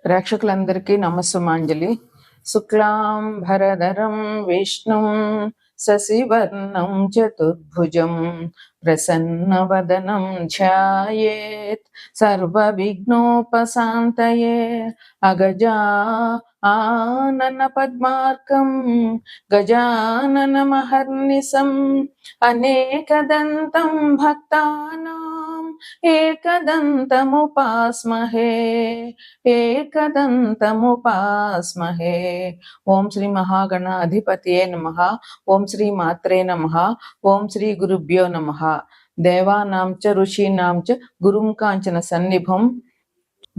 ప్రేక్షకులందరికీ నమస్సుమాంజలి. శుక్లాం భరధరం విష్ణుం శశివర్ణం చతుర్భుజం ప్రసన్నవదనం ధ్యాయేత్ సర్వవిఘ్నోపశాంతయే. అగజా ఆనన పద్మార్కం గజాననమహర్నిశం అనేకదంతం భక్తానాం ఏకదంతముపాస్మహే ఏకదంతముపాస్మహే. ఓం శ్రీ మహాగణాధిపతయే నమః. ఓం శ్రీ మాత్రే నమః. ఓం శ్రీ గురుభ్యో నమః. దేవానాం చ ఋషీణాం చ గురుం కాంచన సన్నిభం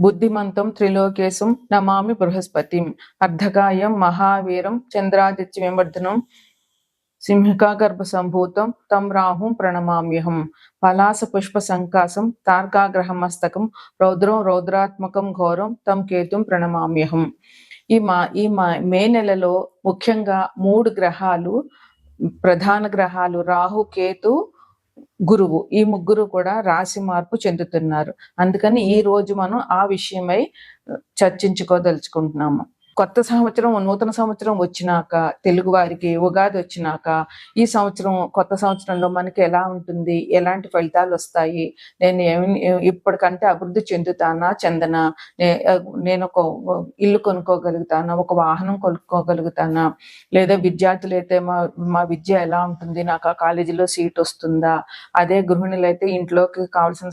బుద్ధిమంతం త్రిలోకేశం నమామి బృహస్పతిం. అర్ధకాయం మహావీరం చంద్రాదిత్య విమర్దనం సింహికాగర్భ సంభూతం తం రాహుం ప్రణమామ్యహం. పలాస పుష్ప సంకాసం తార్కాగ్రహమస్తకం రౌద్రం రౌద్రాత్మకం ఘోరం తం కేతుం ప్రణమామ్యహం. ఈ మే నెలలో ముఖ్యంగా 3 గ్రహాలు, ప్రధాన గ్రహాలు రాహు, కేతు, గురువు, ఈ ముగ్గురు కూడా రాశి మార్పు చెందుతున్నారు. అందుకని ఈ రోజు మనం ఆ విషయమై చర్చించుకోదలుచుకుంటున్నాము. కొత్త సంవత్సరం, నూతన సంవత్సరం వచ్చినాక, తెలుగు వారికి ఉగాది వచ్చినాక, ఈ సంవత్సరం కొత్త సంవత్సరంలో మనకి ఎలా ఉంటుంది, ఎలాంటి ఫలితాలు వస్తాయి, నేను ఇప్పటికంటే అభివృద్ధి చెందుతానా చెందనా, నేను ఒక ఇల్లు కొనుక్కోగలుగుతానా, ఒక వాహనం కొనుక్కోగలుగుతానా, లేదా విద్యార్థులు అయితే మా విద్య ఎలా ఉంటుంది, నాకు ఆ కాలేజీలో సీట్ వస్తుందా, అదే గృహిణులు అయితే ఇంట్లోకి కావాల్సిన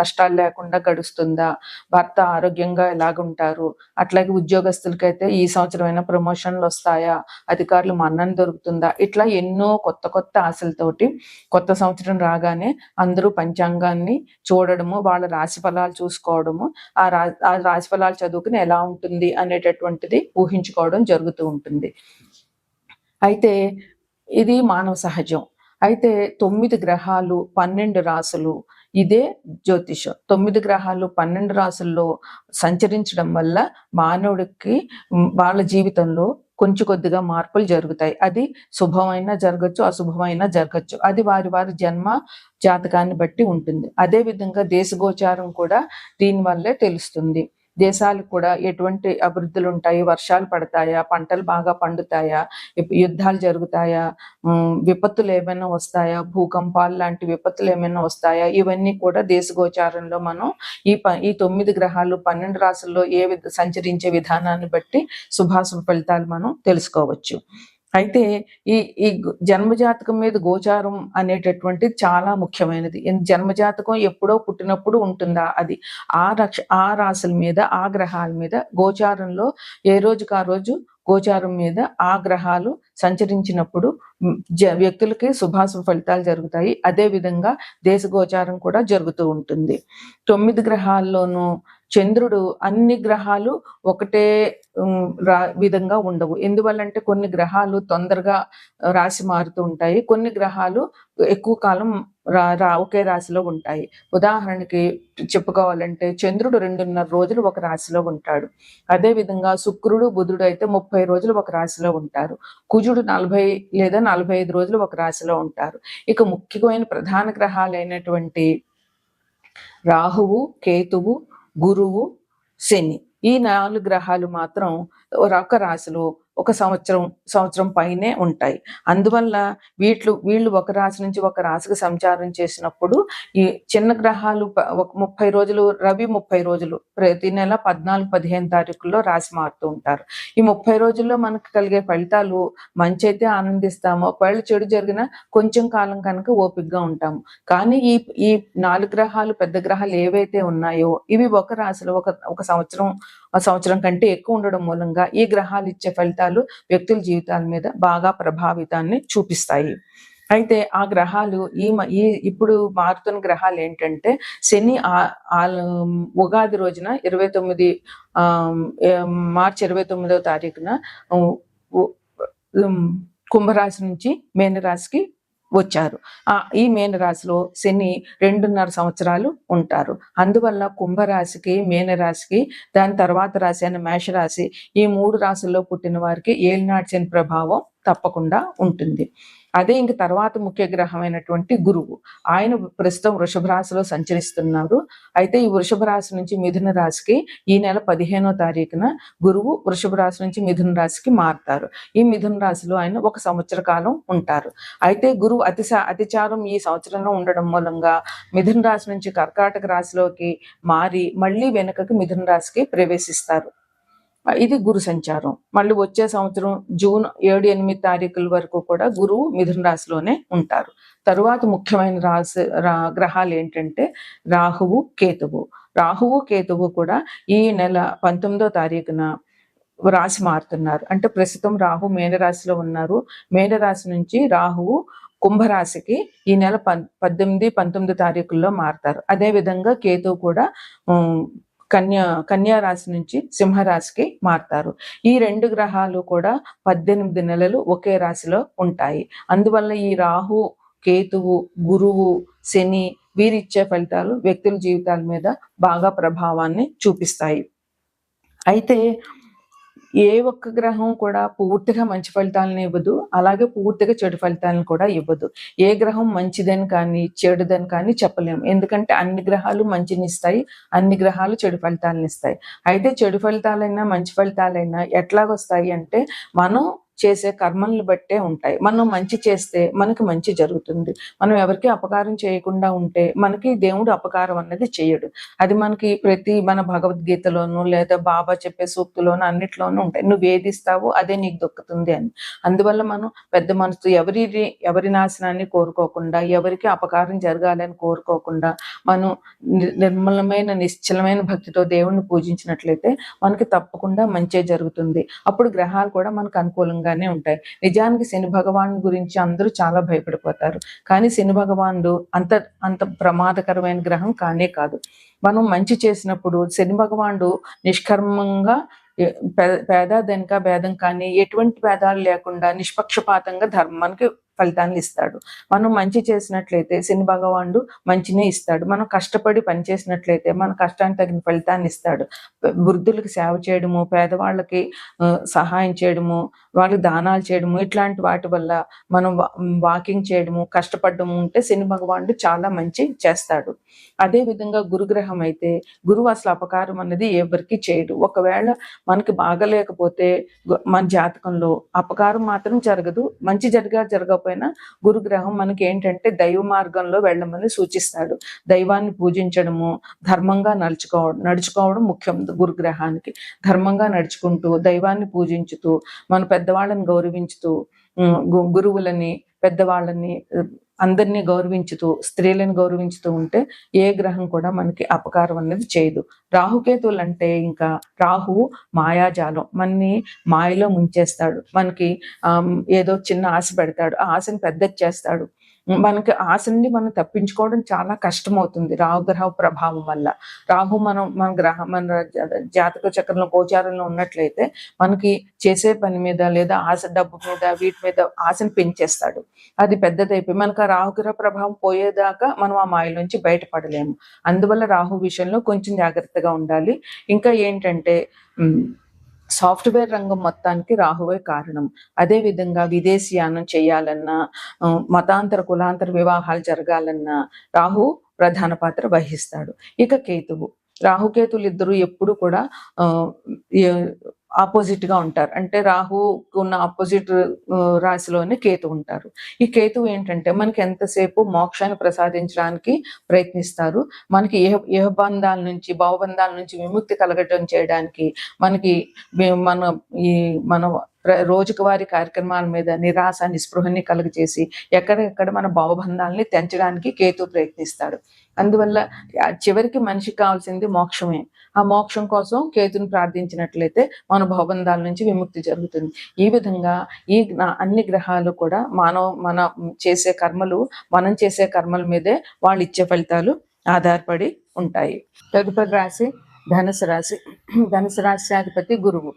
కష్టాలు లేకుండా గడుస్తుందా, భర్త ఆరోగ్యంగా ఎలాగుంటారు, అట్లాగే ఉద్యోగస్తులకి అయితే ఈ సంవత్సరమైన ప్రమోషన్లు వస్తాయా, అధికారులు మన్నన దొరుకుతుందా, ఇట్లా ఎన్నో కొత్త కొత్త ఆశలతోటి కొత్త సంవత్సరం రాగానే అందరూ పంచాంగాన్ని చూడడము, వాళ్ళ రాశి ఫలాలు చూసుకోవడము, ఆ రాశి ఫలాలు చదువుకుని ఎలా ఉంటుంది అనేటటువంటిది ఊహించుకోవడం జరుగుతూ ఉంటుంది. అయితే ఇది మానవ సహజం. అయితే 9 గ్రహాలు 12 రాసులు, ఇదే జ్యోతిషం. 9 గ్రహాలు 12 రాసుల్లో సంచరించడం వల్ల మానవుడికి వాళ్ళ జీవితంలో కొంచెం కొద్దిగా మార్పులు జరుగుతాయి. అది శుభమైనా జరగచ్చు, అశుభమైనా జరగచ్చు. అది వారి వారి జన్మ జాతకాన్ని బట్టి ఉంటుంది. అదే విధంగా దేశగోచారం కూడా దీనివల్లే తెలుస్తుంది. దేశాలకు కూడా ఎటువంటి అభివృద్ధులు ఉంటాయి, వర్షాలు పడతాయా, పంటలు బాగా పండుతాయా, యుద్ధాలు జరుగుతాయా, విపత్తులు ఏమైనా వస్తాయా, భూకంపాలు లాంటి విపత్తులు ఏమైనా వస్తాయా, ఇవన్నీ కూడా దేశగోచారంలో మనం ఈ 9 గ్రహాలు 12 రాసుల్లో సంచరించే విధానాన్ని బట్టి శుభాశుభ ఫలితాలు మనం తెలుసుకోవచ్చు. అయితే ఈ ఈ జన్మజాతకం మీద గోచారం అనేటటువంటిది చాలా ముఖ్యమైనది. జన్మజాతకం ఎప్పుడో పుట్టినప్పుడు ఉంటుందా, అది ఆ రాశుల మీద, ఆ గ్రహాల మీద గోచారంలో ఏ రోజుకు ఆ రోజు గోచారం మీద ఆ గ్రహాలు సంచరించినప్పుడు వ్యక్తులకి శుభాశుభ ఫలితాలు జరుగుతాయి. అదే విధంగా దేశ గోచారం కూడా జరుగుతూ ఉంటుంది. 9 గ్రహాల్లోనూ చంద్రుడు అన్ని గ్రహాలు ఒకటే విధంగా ఉండవు. ఎందువల్లంటే కొన్ని గ్రహాలు తొందరగా రాశి మారుతూ ఉంటాయి, కొన్ని గ్రహాలు ఎక్కువ కాలం ఒకే రాశిలో ఉంటాయి. ఉదాహరణకి చెప్పుకోవాలంటే చంద్రుడు 2.5 రోజులు ఒక రాశిలో ఉంటాడు. అదే విధంగా శుక్రుడు, బుధుడు అయితే 30 రోజులు ఒక రాశిలో ఉంటారు. కుజుడు 40 లేదా 45 రోజులు ఒక రాశిలో ఉంటారు. ఇక ముఖ్యమైన ప్రధాన గ్రహాలు అయినటువంటి రాహువు, కేతువు, గురువు, శని, ఈ 4 గ్రహాలు మాత్రం ఒక రాశిలో ఒక సంవత్సరం పైనే ఉంటాయి. అందువల్ల వీళ్ళు ఒక రాశి నుంచి ఒక రాశికి సంచారం చేసినప్పుడు ఈ చిన్న గ్రహాలు 30 రోజులు, రవి 30 రోజులు ప్రతి నెల 14-15 తారీఖుల్లో రాశి మారుతూ ఉంటారు. ఈ 30 రోజుల్లో మనకు కలిగే ఫలితాలు మంచి అయితే ఆనందిస్తాము, ఒకవేళ చెడు జరిగినా కొంచెం కాలం కనుక ఓపికగా ఉంటాము. కానీ ఈ 4 గ్రహాలు, పెద్ద గ్రహాలు ఏవైతే ఉన్నాయో ఇవి ఒక రాశిలో ఒక సంవత్సరం కంటే ఎక్కువ ఉండడం మూలంగా ఈ గ్రహాలు ఇచ్చే ఫలితాలు వ్యక్తుల జీవితాల మీద బాగా ప్రభావితాన్ని చూపిస్తాయి. అయితే ఆ గ్రహాలు ఇప్పుడు మారుతున్న గ్రహాలు ఏంటంటే, శని ఉగాది రోజున మార్చి 29వ తారీఖున కుంభరాశి నుంచి మీనరాశికి వచ్చారు. ఈ మీనరాశిలో శని 2.5 సంవత్సరాలు ఉంటారు. అందువల్ల కుంభరాశికి, మీనరాశికి, దాని తర్వాత రాశి అయిన మేషరాశి, ఈ 3 రాశుల్లో పుట్టిన వారికి ఏలినాటి శని ప్రభావం తప్పకుండా ఉంటుంది. అదే ఇంక తర్వాత ముఖ్య గ్రహమైనటువంటి గురువు, ఆయన ప్రస్తుతం వృషభ రాశిలో సంచరిస్తున్నారు. అయితే ఈ వృషభ రాశి నుంచి మిథున రాశికి ఈ నెల 15వ తారీఖున గురువు వృషభ రాశి నుంచి మిథున రాశికి మారుతారు. ఈ మిథున రాశిలో ఆయన 1 సంవత్సర కాలం ఉంటారు. అయితే గురువు అతిచారం ఈ సంవత్సరంలో ఉండడం మూలంగా మిథున రాశి నుంచి కర్కాటక రాశిలోకి మారి మళ్ళీ వెనుకకి మిథున రాశికి ప్రవేశిస్తారు. ఇది గురు సంచారం. మళ్ళీ వచ్చే సంవత్సరం జూన్ 7-8 తారీఖుల వరకు కూడా గురువు మిథున రాశిలోనే ఉంటారు. తరువాత ముఖ్యమైన గ్రహాలు ఏంటంటే రాహువు, కేతువు. రాహువు, కేతువు కూడా ఈ నెల 19వ తారీఖున రాశి మారుతున్నారు. అంటే ప్రస్తుతం రాహు మేనరాశిలో ఉన్నారు. మేనరాశి నుంచి రాహువు కుంభరాశికి ఈ నెల 18, 19 తారీఖుల్లో మారుతారు. అదే విధంగా కేతువు కూడా కన్యా రాశి నుంచి సింహరాశికి మారుతారు. ఈ 2 గ్రహాలు కూడా 18 నెలలు ఒకే రాశిలో ఉంటాయి. అందువల్ల ఈ రాహు, కేతువు, గురువు, శని వీరిచ్చే ఫలితాలు వ్యక్తుల జీవితాల మీద బాగా ప్రభావాన్ని చూపిస్తాయి. అయితే ఏ ఒక్క గ్రహం కూడా పూర్తిగా మంచి ఫలితాలను ఇవ్వదు, అలాగే పూర్తిగా చెడు ఫలితాలను కూడా ఇవ్వదు. ఏ గ్రహం మంచిదని కానీ చెడుదని కానీ చెప్పలేము. ఎందుకంటే అన్ని గ్రహాలు మంచిని ఇస్తాయి, అన్ని గ్రహాలు చెడు ఫలితాలను ఇస్తాయి. అయితే చెడు ఫలితాలైనా మంచి ఫలితాలైనా ఎట్లాగొస్తాయి అంటే మనం చేసే కర్మలను బట్టే ఉంటాయి. మనం మంచి చేస్తే మనకి మంచి జరుగుతుంది. మనం ఎవరికి అపకారం చేయకుండా ఉంటే మనకి దేవుడు అపకారం అన్నది చేయడు. అది మనకి మన భగవద్గీతలోనూ లేదా బాబా చెప్పే సూక్తులోనూ అన్నిట్లోనూ ఉంటాయి. నువ్వు వేధిస్తావో అదే నీకు దొక్కుతుంది అని. అందువల్ల మనం పెద్ద మనసు ఎవరి నాశనాన్ని కోరుకోకుండా, ఎవరికి అపకారం జరగాలని కోరుకోకుండా మనం నిర్మలమైన నిశ్చలమైన భక్తితో దేవుణ్ణి పూజించినట్లయితే మనకి తప్పకుండా మంచే జరుగుతుంది. అప్పుడు గ్రహాలు కూడా మనకు అనుకూలంగా ఉంటాయి. నిజానికి శని భగవాను గురించి అందరూ చాలా భయపడిపోతారు. కానీ శని భగవానుడు అంత ప్రమాదకరమైన గ్రహం కానే కాదు. మనం మంచి చేసినప్పుడు శని భగవానుడు నిష్కర్మంగా పేద ధనిక భేదం కానీ ఎటువంటి భేదాలు లేకుండా నిష్పక్షపాతంగా ధర్మానికి ఫలితాన్ని ఇస్తాడు. మనం మంచి చేసినట్లయితే శని భగవానుడు మంచినే ఇస్తాడు. మనం కష్టపడి పని చేసినట్లయితే మన కష్టానికి తగిన ఫలితాన్ని ఇస్తాడు. వృద్ధులకు సేవ చేయడము, పేదవాళ్ళకి సహాయం చేయడము, వాళ్ళకి దానాలు చేయడము, ఇట్లాంటి వాటి వల్ల మనం వాకింగ్ చేయడము, కష్టపడము ఉంటే శని భగవానుడు చాలా మంచి చేస్తాడు. అదే విధంగా గురుగ్రహం అయితే గురువు అసలు అపకారం అన్నది ఎవరికి చేయడు. ఒకవేళ మనకి బాగలేకపోతే మన జాతకంలో అపకారం మాత్రం జరగదు. మంచి జరగకపోయినా గురుగ్రహం మనకి ఏంటంటే దైవ మార్గంలో వెళ్ళమని సూచిస్తాడు. దైవాన్ని పూజించడము, ధర్మంగా నడుచుకోవడం ముఖ్యం గురుగ్రహానికి. ధర్మంగా నడుచుకుంటూ దైవాన్ని పూజించుతూ మన పెద్దవాళ్ళని గౌరవించుతూ గురువులని, పెద్దవాళ్ళని అందరినీ గౌరవించుతూ, స్త్రీలను గౌరవించుతూ ఉంటే ఏ గ్రహం కూడా మనకి అపకారం అనేది చేయదు. రాహుకేతువులు అంటే ఇంకా రాహువు మాయాజాలం, మనని మాయలో ముంచేస్తాడు. మనకి ఏదో చిన్న ఆశ పెడతాడు, ఆ ఆశని పెద్దది చేస్తాడు. మనకి ఆశ నుండి మనం తప్పించుకోవడం చాలా కష్టం అవుతుంది రాహుగ్రహ ప్రభావం వల్ల. రాహు మన జాతక చక్రంలో గోచారంలో ఉన్నట్లయితే మనకి చేసే పని మీద లేదా డబ్బు మీద వీటి మీద ఆశను పెంచేస్తాడు. అది పెద్దదైపోయి మనకు ఆ రాహుగ్రహ ప్రభావం పోయేదాకా మనం ఆ మాయ నుంచి బయటపడలేము. అందువల్ల రాహు విషయంలో కొంచెం జాగ్రత్తగా ఉండాలి. ఇంకా ఏంటంటే సాఫ్ట్వేర్ రంగం మొత్తానికి రాహువే కారణం. అదే విధంగా విదేశీయానం చేయాలన్నా, మతాంతర కులాంతర వివాహాలు జరగాలన్నా రాహు ప్రధాన పాత్ర వహిస్తాడు. ఇక కేతువు, రాహుకేతులు ఇద్దరు ఎప్పుడు కూడా ఆపోజిట్ గా ఉంటారు. అంటే రాహుకు ఉన్న ఆపోజిట్ రాశిలోనే కేతు ఉంటారు. ఈ కేతువు ఏంటంటే మనకి ఎంతసేపు మోక్షాన్ని ప్రసాదించడానికి ప్రయత్నిస్తారు. మనకి బంధాల నుంచి, భావబంధాల నుంచి విముక్తి కలగటం చేయడానికి, మనకి మన రోజువారీ కార్యక్రమాల మీద నిరాశ నిస్పృహని కలుగజేసి ఎక్కడెక్కడ మన భావబంధాలని తెంచడానికి కేతు ప్రయత్నిస్తాడు. అందువల్ల చివరికి మనిషికి కావాల్సింది మోక్షమే. ఆ మోక్షం కోసం కేతుని ప్రార్థించినట్లయితే మన భావబంధాల నుంచి విముక్తి జరుగుతుంది. ఈ విధంగా అన్ని గ్రహాలు కూడా మనం చేసే కర్మల మీదే వాళ్ళు ఇచ్చే ఫలితాలు ఆధారపడి ఉంటాయి. తదుపరి రాశి ధనుసు రాశి. ధనుసు రాశి అధిపతి గురువు.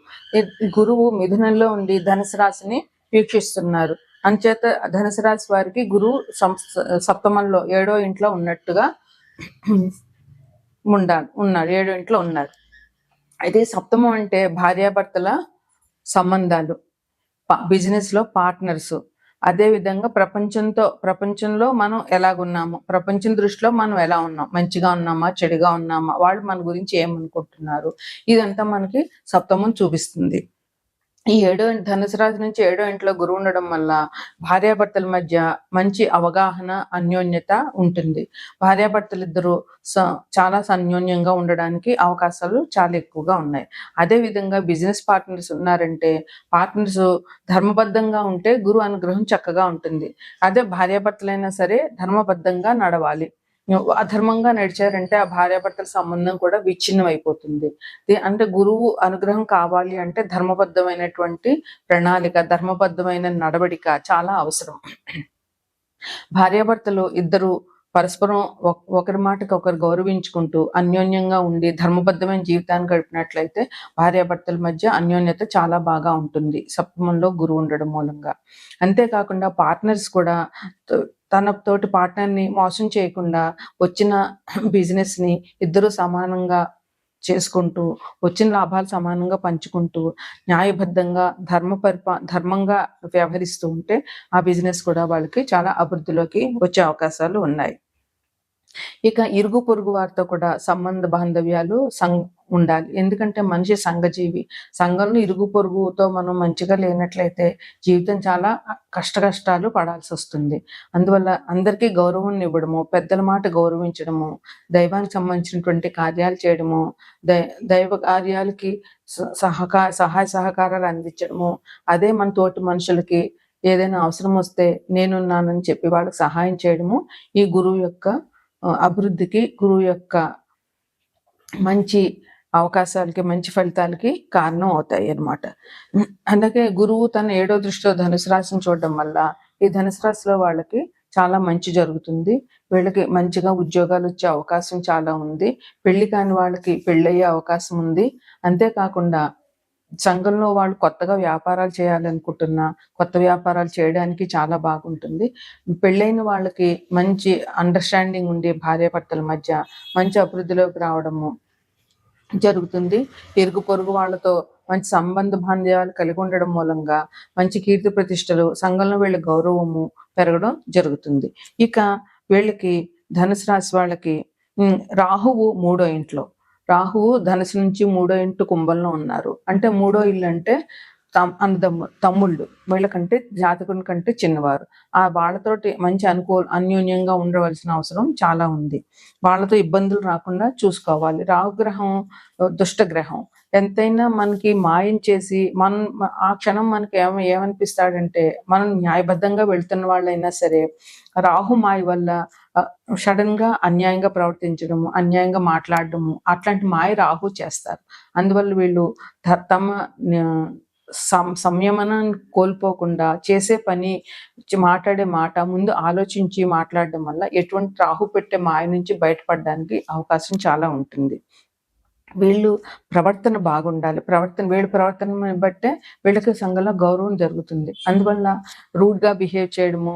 గురువు మిథునంలో ఉండి ధనుసు రాశిని వీక్షిస్తున్నారు. అంచేత ధనుసు రాశి వారికి గురువు సప్తమంలో 7వ ఇంట్లో ఉన్నట్టుగా ఉన్నాడు. 7వ ఇంట్లో ఉన్నారు. అయితే సప్తమం అంటే భార్యాభర్తల సంబంధాలు, బిజినెస్ లో పార్ట్నర్స్, అదే విధంగా ప్రపంచంలో మనం ఎలాగున్నాము, ప్రపంచం దృష్టిలో మనం ఎలా ఉన్నాం, మంచిగా ఉన్నామా చెడుగా ఉన్నామా, వాళ్ళు మన గురించి ఏమనుకుంటున్నారు, ఇదంతా మనకి సప్తమం చూపిస్తుంది. ఈ ధనుసు రాశి నుంచి 7వ ఇంట్లో గురువు ఉండడం వల్ల భార్యాభర్తల మధ్య మంచి అవగాహన, అన్యోన్యత ఉంటుంది. భార్యాభర్తలు ఇద్దరు చాలా అన్యోన్యంగా ఉండడానికి అవకాశాలు చాలా ఎక్కువగా ఉన్నాయి. అదే విధంగా బిజినెస్ పార్ట్నర్స్ ఉన్నారంటే, పార్ట్నర్స్ ధర్మబద్ధంగా ఉంటే గురు అనుగ్రహం చక్కగా ఉంటుంది. అదే భార్యాభర్తలైనా సరే ధర్మబద్ధంగా నడవాలి. అధర్మంగా నడిచారంటే ఆ భార్యాభర్తల సంబంధం కూడా విచ్ఛిన్నం అయిపోతుంది. అంటే గురువు అనుగ్రహం కావాలి అంటే ధర్మబద్ధమైనటువంటి ప్రణాళిక, ధర్మబద్ధమైన నడవడిక చాలా అవసరం. భార్యాభర్తలు ఇద్దరు పరస్పరం ఒకరి మాటకి ఒకరు గౌరవించుకుంటూ అన్యోన్యంగా ఉండి ధర్మబద్ధమైన జీవితాన్ని గడిపినట్లయితే భార్యాభర్తల మధ్య అన్యోన్యత చాలా బాగా ఉంటుంది, సప్తమంలో గురువు ఉండడం మూలంగా. అంతేకాకుండా పార్ట్నర్స్ కూడా తన తోటి పార్ట్నర్ని మోసం చేయకుండా వచ్చిన బిజినెస్ని ఇద్దరు సమానంగా చేసుకుంటూ, వచ్చిన లాభాలు సమానంగా పంచుకుంటూ, న్యాయబద్ధంగా ధర్మంగా వ్యవహరిస్తూ ఉంటే ఆ బిజినెస్ కూడా వాళ్ళకి చాలా అభివృద్ధిలోకి వచ్చే అవకాశాలు ఉన్నాయి. ఇక ఇరుగు పొరుగు వారితో కూడా సంబంధ బాంధవ్యాలు ఉండాలి. ఎందుకంటే మనిషి సంఘజీవి. సంఘంలో ఇరుగు పొరుగుతో మనం మంచిగా లేనట్లయితే జీవితం చాలా కష్టాలు పడాల్సి వస్తుంది. అందువల్ల అందరికీ గౌరవం ఇవ్వడము, పెద్దల మాట గౌరవించడము, దైవానికి సంబంధించినటువంటి కార్యాలు చేయడము, దైవ కార్యాలకి సహాయ సహకారాలు అందించడము, అదే మన తోటి మనుషులకి ఏదైనా అవసరం వస్తే నేనున్నానని చెప్పి వాళ్ళకి సహాయం చేయడము ఈ గురువు యొక్క అభివృద్ధికి, గురువు యొక్క మంచి అవకాశాలకి, మంచి ఫలితాలకి కారణం అవుతాయి అన్నమాట. అందుకే గురువు తన 7వ దృష్టిలో ధనుసు రాశిని చూడడం వల్ల ఈ ధనుసు రాశిలో వాళ్ళకి చాలా మంచి జరుగుతుంది. వీళ్ళకి మంచిగా ఉద్యోగాలు వచ్చే అవకాశం చాలా ఉంది. పెళ్లి కాని వాళ్ళకి పెళ్ళయ్యే అవకాశం ఉంది. అంతేకాకుండా సంఘంలో వాళ్ళు కొత్తగా వ్యాపారాలు చేయాలనుకుంటున్నా కొత్త వ్యాపారాలు చేయడానికి చాలా బాగుంటుంది. పెళ్ళైన వాళ్ళకి మంచి అండర్స్టాండింగ్ ఉండి భార్యాభర్తల మధ్య మంచి అభివృద్ధిలోకి రావడము జరుగుతుంది. ఇరుగు పొరుగు వాళ్ళతో మంచి సంబంధ బాంధవ్యాలు కలిగి ఉండడం మూలంగా మంచి కీర్తి ప్రతిష్టలు, సంఘంలో వీళ్ళ గౌరవము పెరగడం జరుగుతుంది. ఇక వీళ్ళకి ధనుసు రాశి వాళ్ళకి రాహువు 3వ ఇంట్లో, రాహువు ధనుసు నుంచి 3వ ఇంటి కుంభంలో ఉన్నారు. అంటే 3వ ఇల్లు అంటే తమ్ముళ్ళు, వీళ్ళకంటే జాతకుని కంటే చిన్నవారు. వాళ్ళతోటి మంచి అన్యోన్యంగా ఉండవలసిన అవసరం చాలా ఉంది. వాళ్ళతో ఇబ్బందులు రాకుండా చూసుకోవాలి. రాహుగ్రహం దుష్టగ్రహం. ఎంతైనా మనకి మాయం చేసి ఆ క్షణం మనకి ఏమనిపిస్తాడంటే, మనం న్యాయబద్ధంగా వెళ్తున్న వాళ్ళైనా సరే రాహు మాయ వల్ల సడన్ గా అన్యాయంగా ప్రవర్తించడము, అన్యాయంగా మాట్లాడడము, అట్లాంటి మాయ రాహు చేస్తారు. అందువల్ల వీళ్ళు తమ సంయమనాన్ని కోల్పోకుండా చేసే పని, మాట్లాడే మాట ముందు ఆలోచించి మాట్లాడడం వల్ల ఎటువంటి రాహు పెట్టే మాయ నుంచి బయటపడడానికి అవకాశం చాలా ఉంటుంది. వీళ్ళు ప్రవర్తన బాగుండాలి. వీళ్ళ ప్రవర్తన బట్టే వీళ్ళకి సంఘంలో గౌరవం జరుగుతుంది. అందువల్ల రూడ్గా బిహేవ్ చేయడము,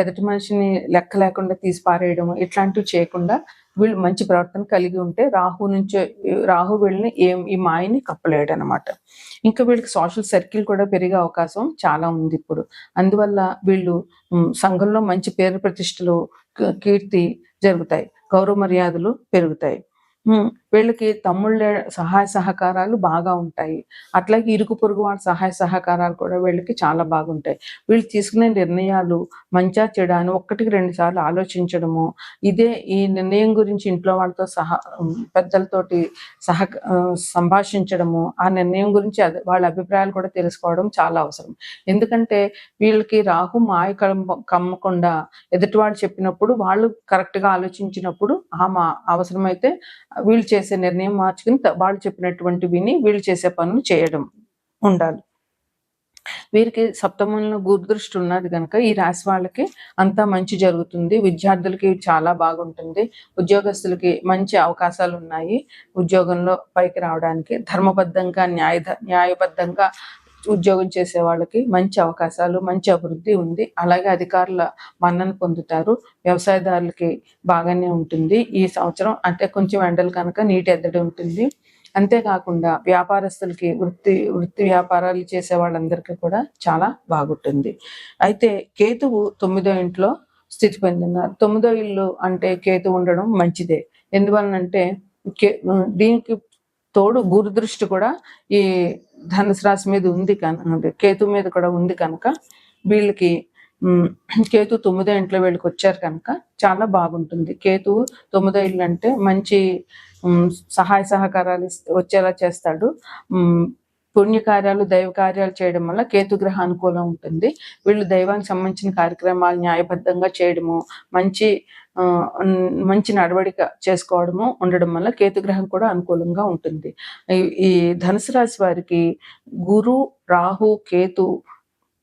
ఎదుటి మనిషిని లెక్క లేకుండా తీసి పారేయడము, ఇట్లాంటివి చేయకుండా వీళ్ళు మంచి ప్రవర్తన కలిగి ఉంటే రాహు వీళ్ళని ఈ మాయని కప్పలేడు అనమాట. ఇంకా వీళ్ళకి సోషల్ సర్కిల్ కూడా పెరిగే అవకాశం చాలా ఉంది ఇప్పుడు. అందువల్ల వీళ్ళు సంఘంలో మంచి పేరు ప్రతిష్టలు, కీర్తి జరుగుతాయి, గౌరవ మర్యాదలు పెరుగుతాయి. వీళ్ళకి తమ్ముళ్ళ సహాయ సహకారాలు బాగా ఉంటాయి. అట్లాగే ఇరుగు పొరుగు వాళ్ళ సహాయ సహకారాలు కూడా వీళ్ళకి చాలా బాగుంటాయి. వీళ్ళు తీసుకునే నిర్ణయాలు మంచా చెడా అని 1కి 2 సార్లు ఆలోచించడము, ఈ నిర్ణయం గురించి ఇంట్లో వాళ్ళతో పెద్దలతోటి సంభాషించడము, ఆ నిర్ణయం గురించి వాళ్ళ అభిప్రాయాలు కూడా తెలుసుకోవడం చాలా అవసరం. ఎందుకంటే వీళ్ళకి రాహు మాయ కమ్మకుండా ఎదుటి వాళ్ళు చెప్పినప్పుడు వాళ్ళు కరెక్ట్గా ఆలోచించినప్పుడు అవసరమైతే వీళ్ళు చేసే నిర్ణయం మార్చుకుని వాళ్ళు చెప్పినటువంటి విని వీళ్ళు చేసే పనులు చేయడం ఉండాలి. వీరికి సప్తమంలో గురుదృష్టి ఉన్నది కనుక ఈ రాశి వాళ్ళకి అంతా మంచి జరుగుతుంది. విద్యార్థులకి చాలా బాగుంటుంది. ఉద్యోగస్తులకి మంచి అవకాశాలు ఉన్నాయి. ఉద్యోగంలో పైకి రావడానికి ధర్మబద్ధంగా న్యాయబద్ధంగా ఉద్యోగం చేసే వాళ్ళకి మంచి అవకాశాలు, మంచి అభివృద్ధి ఉంది. అలాగే అధికారుల మన్నన పొందుతారు. వ్యవసాయదారులకి బాగానే ఉంటుంది ఈ సంవత్సరం. అంటే కొంచెం ఎండలు కనుక నీటి ఎద్దడి ఉంటుంది. అంతేకాకుండా వ్యాపారస్తులకి వృత్తి వ్యాపారాలు చేసే వాళ్ళందరికీ కూడా చాలా బాగుంటుంది. అయితే కేతువు 9వ ఇంట్లో స్థితి పొందినారు. 9వ ఇల్లు అంటే కేతు ఉండడం మంచిదే. ఎందువలనంటే దీనికి తోడు గురు దృష్టి కూడా ఈ ధనుసు రాశి మీద ఉంది కనుక, కేతు మీద కూడా ఉంది కనుక వీళ్ళకి కేతు 9వ ఇంట్లో వీళ్ళకి వచ్చారు కనుక చాలా బాగుంటుంది. కేతు 9వ ఇల్లు అంటే మంచి సహాయ సహకారాలు వచ్చేలా చేస్తాడు. పుణ్యకార్యాలు దైవ కార్యాలు చేయడం వల్ల కేతుగ్రహ అనుకూలం ఉంటుంది. వీళ్ళు దైవానికి సంబంధించిన కార్యక్రమాలు న్యాయబద్ధంగా చేయడము, మంచి నడవడిక చేసుకోవడము ఉండడం వల్ల కేతుగ్రహం కూడా అనుకూలంగా ఉంటుంది. ఈ ధనుసు రాశి వారికి గురు, రాహు, కేతు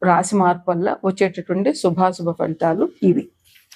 రాశి మార్పు వల్ల వచ్చేటటువంటి శుభాశుభ ఫలితాలు ఇవి.